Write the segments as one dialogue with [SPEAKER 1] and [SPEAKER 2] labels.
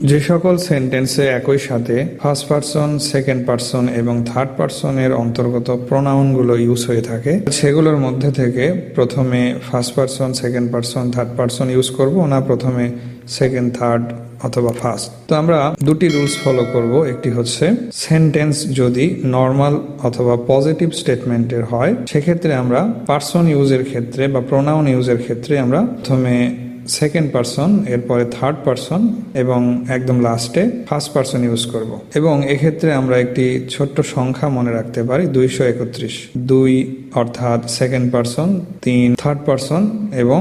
[SPEAKER 1] যে সকল সেন্টেন্সে একই সাথে ফার্স্ট পারসন, সেকেন্ড পারসন এবং থার্ড পারসনের অন্তর্গত প্রোনাউনগুলো ইউজ হয়ে থাকে, সেগুলোর মধ্যে থেকে প্রথমে first person, second person, third person use করব না প্রথমে সেকেন্ড, থার্ড অথবা ফার্স্ট। তো আমরা দুটি রুলস ফলো করব। একটি হচ্ছে সেন্টেন্স যদি নর্মাল অথবা পজিটিভ স্টেটমেন্টের হয়, সেক্ষেত্রে আমরা পারসন ইউজের ক্ষেত্রে বা প্রোনাউন ইউজের ক্ষেত্রে আমরা প্রথমে সেকেন্ড পারসন, এরপরে থার্ড পারসন এবং একদম লাস্টে ফার্স্ট পারসন ইউজ করব। এবং এক্ষেত্রে আমরা একটি ছোট্ট সংখ্যা মনে রাখতে পারি, 231। 2 অর্থাৎ সেকেন্ড পারসন, 3 থার্ড পারসন এবং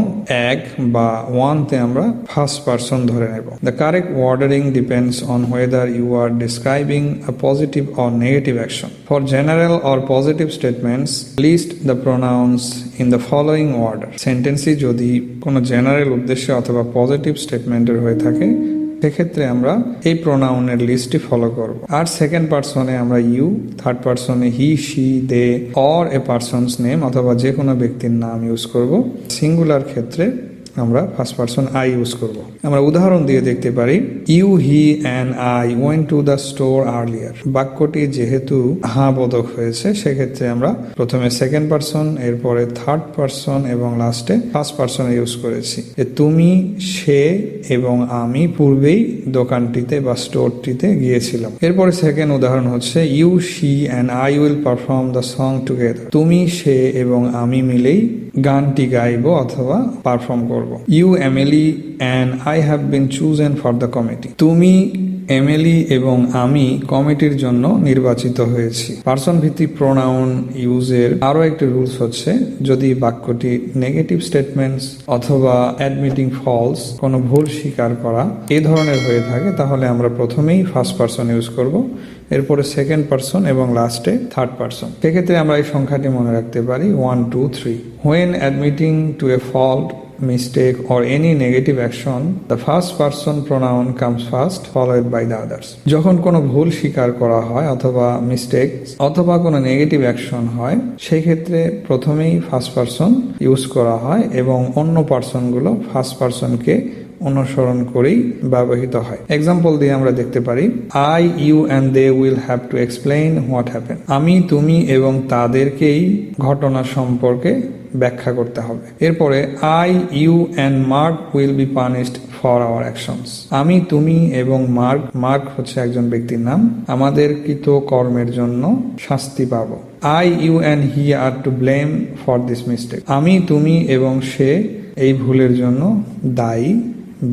[SPEAKER 1] 1 বা 1তে আমরা ফার্স্ট পারসন ধরে নেব। The correct wording depends on whether you are describing a positive or negative action. For general or positive statements, list the pronouns in the following order. সেন্টেন্সই যদি কোনো general উদ্দেশ্যে অথবা positive স্টেটমেন্টের হয়ে থাকে, সেক্ষেত্রে আমরা এই প্রোনাউনের লিস্টটি ফলো করব। আর সেকেন্ড পারসনে আমরা ইউ, থার্ড পারসনে he, she, they or a person's name অথবা যে কোনো ব্যক্তির নাম ইউজ করব। সিঙ্গুলার ক্ষেত্রে আমরা ফার্স্ট পারসন আই ইউজ করব। আমরা উদাহরণ দিয়ে দেখতে পারি, you, he and I went to the store earlier. বাক্যটি যেহেতু হ্যাঁ বোধক হয়েছে, সেক্ষেত্রে আমরা প্রথমে সেকেন্ড পারসন, এরপরে থার্ড পারসন এবং লাস্টে ফার্স্ট পারসন ইউজ করেছি। তুমি, সে এবং আমি পূর্বেই দোকানটিতে বা স্টোরটিতে গিয়েছিলাম। এরপরে সেকেন্ড উদাহরণ হচ্ছে, you, she and I will perform the song together. তুমি, সে এবং আমি মিলেই গানটি গাইব অথবা পারফর্ম করব। You, Emily and I have been chosen for the committee. তুমি, এমিলি এবং আমি কমিটির জন্য নির্বাচিত হয়েছি। পারসন ভিত্তিক প্রোনাউন ইউজের আরো একটি রুলস হচ্ছে, যদি বাক্যটি নেগেটিভ স্টেটমেন্টস অথবা অ্যাডমিটিং ফলস, কোনো ভুল স্বীকার করা এই ধরনের হয়ে থাকে, তাহলে আমরা প্রথমেই ফার্স্ট পারসন ইউজ করব, এরপরে সেকেন্ড পারসন এবং লাস্টে থার্ড পারসন। সেক্ষেত্রে আমরা এই সংখ্যাটি মনে রাখতে পারি, 1, 2, 3। When admitting to a fault, mistake or any negative action, the first person pronoun comes first, followed by the others. যখন কোনো ভুল স্বীকার করা হয় অথবা মিস্টেক অথবা কোনো নেগেটিভ অ্যাকশন হয়, সেই ক্ষেত্রে প্রথমেই ফার্স্ট পারসন ইউজ করা হয় এবং অন্য পারসনগুলো ফার্স্ট পারসনকে অনুসরণ করেই ব্যবহৃত হয়। এক্সাম্পল দিয়ে আমরা দেখতে পারি, I, you and they will have to explain what happen. আমি, তুমি এবং তাদেরকেই ঘটনা সম্পর্কে ব্যাখ্যা করতে হবে। এরপরে I, you and Mark will be punished for our actions. আমি, তুমি এবং মার্ক হচ্ছে একজন ব্যক্তির নাম, আমাদের কৃত কর্মের জন্য শাস্তি পাবো। I, you and he are to blame for this mistake. আমি, তুমি এবং সে এই ভুলের জন্য দায়ী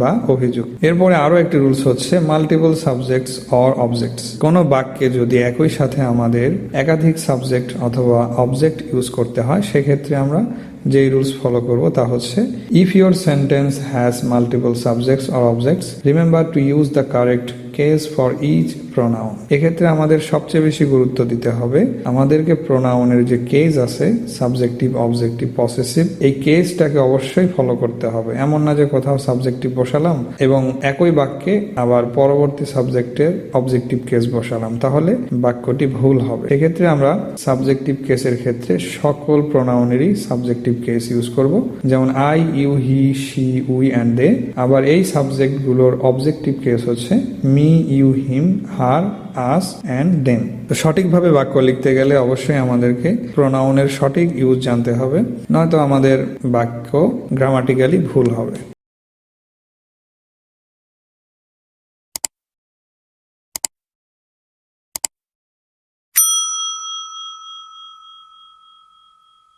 [SPEAKER 1] বা অভিযোগ। এরপরে আরো একটি রুলস হচ্ছে মাল্টিপল সাবজেক্টস অর অবজেক্টস। কোনো বাক্যে যদি একই সাথে আমাদের একাধিক সাবজেক্ট অথবা অবজেক্ট ইউজ করতে হয়, সেক্ষেত্রে আমরা যেই রুলস ফলো করব তা হচ্ছে, if your sentence has multiple subjects or objects, remember to use the correct case for each pronoun. এক্ষেত্রে আমাদের সবচেয়ে বেশি গুরুত্ব দিতে হবে, আমাদেরকে প্রোনাউনের যে কেস আছে, সাবজেক্টিভ, অবজেক্টিভ, পসেসিভ, এই কেসটাকে অবশ্যই ফলো করতে হবে। এমন না যে কোথাও সাবজেক্টিভ বসালাম এবং একই বাক্যে আবার পরবর্তী সাবজেক্টের অবজেক্টিভ কেস বসালাম, তাহলে বাক্যটি ভুল হবে। এক্ষেত্রে আমরা সাবজেক্টিভ কেসের ক্ষেত্রে সকল প্রোনাউনেরই সাবজেক্টিভ কেস ইউজ করব, যেমন I, you, he, she, we and they. আবার এই সাবজেক্টগুলোর অবজেক্টিভ কেস হচ্ছে me, you, him, her, us and them. তো সঠিকভাবে বাক্য লিখতে গেলে অবশ্যই আমাদেরকে প্রোনাউনের সঠিক ইউজ জানতে হবে, নয়তো আমাদের বাক্য গ্রামাটিক্যালি ভুল হবে।